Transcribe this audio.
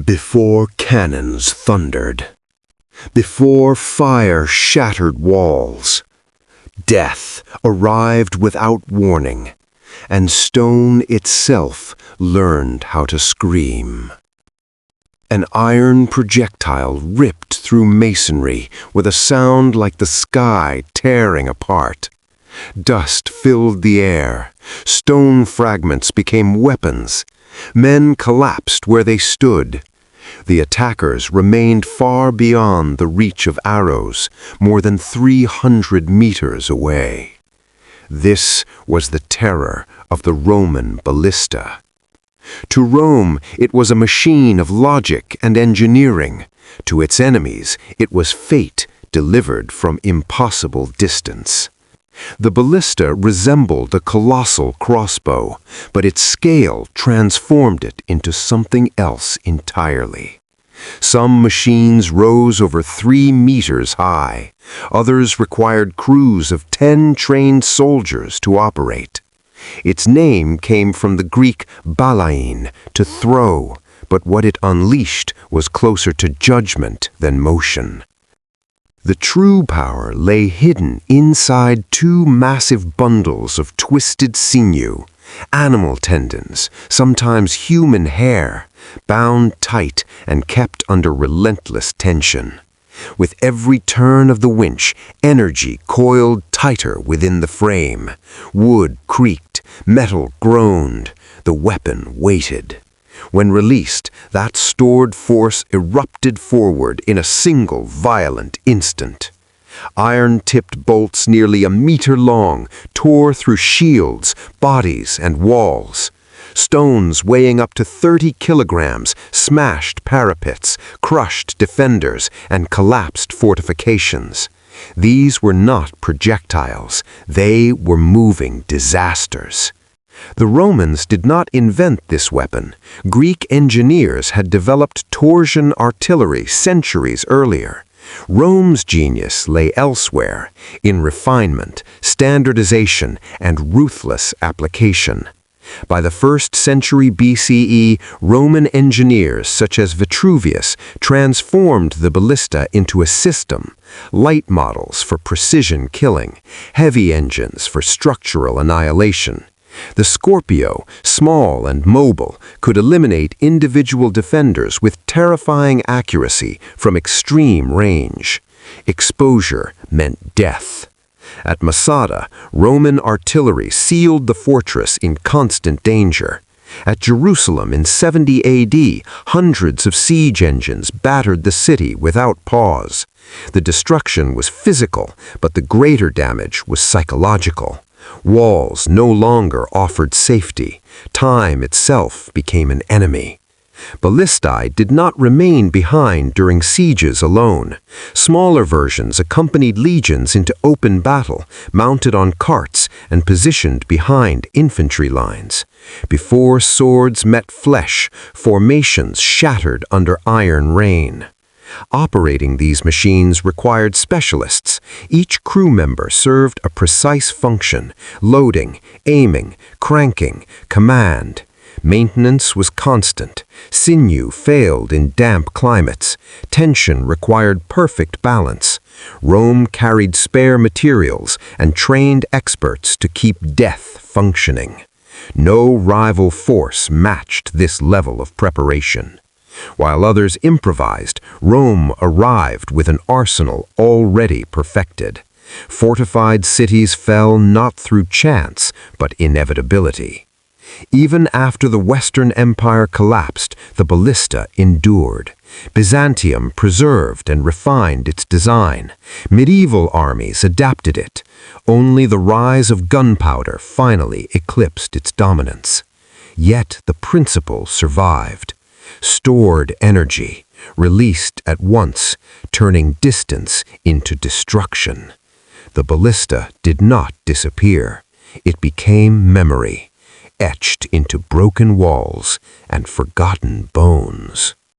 Before cannons thundered, before fire shattered walls, death arrived without warning, and stone itself learned how to scream. An iron projectile ripped through masonry with a sound like the sky tearing apart. Dust filled the air. Stone fragments became weapons. Men collapsed where they stood. The attackers remained far beyond the reach of arrows, more than 300 meters away. This was the terror of the Roman ballista. To Rome, it was a machine of logic and engineering. To its enemies, it was fate delivered from impossible distance. The ballista resembled a colossal crossbow, but its scale transformed it into something else entirely. Some machines rose over 3 meters high. Others required crews of 10 trained soldiers to operate. Its name came from the Greek balain, to throw, but what it unleashed was closer to judgment than motion. The true power lay hidden inside 2 massive bundles of twisted sinew, animal tendons, sometimes human hair, bound tight and kept under relentless tension. With every turn of the winch, energy coiled tighter within the frame. Wood creaked, metal groaned, the weapon waited. When released, that stored force erupted forward in a single violent instant. Iron-tipped bolts nearly a meter long tore through shields, bodies, and walls. Stones weighing up to 30 kilograms smashed parapets, crushed defenders, and collapsed fortifications. These were not projectiles. They were moving disasters. The Romans did not invent this weapon. Greek engineers had developed torsion artillery centuries earlier. Rome's genius lay elsewhere, in refinement, standardization, and ruthless application. By the 1st century BCE, Roman engineers such as Vitruvius transformed the ballista into a system: light models for precision killing, heavy engines for structural annihilation. The Scorpio, small and mobile, could eliminate individual defenders with terrifying accuracy from extreme range. Exposure meant death. At Masada, Roman artillery sealed the fortress in constant danger. At Jerusalem in 70 AD, hundreds of siege engines battered the city without pause. The destruction was physical, but the greater damage was psychological. Walls no longer offered safety. Time itself became an enemy. Ballistae did not remain behind during sieges alone. Smaller versions accompanied legions into open battle, mounted on carts and positioned behind infantry lines. Before swords met flesh, formations shattered under iron rain. Operating these machines required specialists. Each crew member served a precise function: loading, aiming, cranking, command. Maintenance was constant. Sinew failed in damp climates. Tension required perfect balance. Rome carried spare materials and trained experts to keep death functioning. No rival force matched this level of preparation. While others improvised, Rome arrived with an arsenal already perfected. Fortified cities fell not through chance, but inevitability. Even after the Western Empire collapsed, the ballista endured. Byzantium preserved and refined its design. Medieval armies adapted it. Only the rise of gunpowder finally eclipsed its dominance. Yet the principle survived. Stored energy, released at once, turning distance into destruction. The ballista did not disappear. It became memory, etched into broken walls and forgotten bones.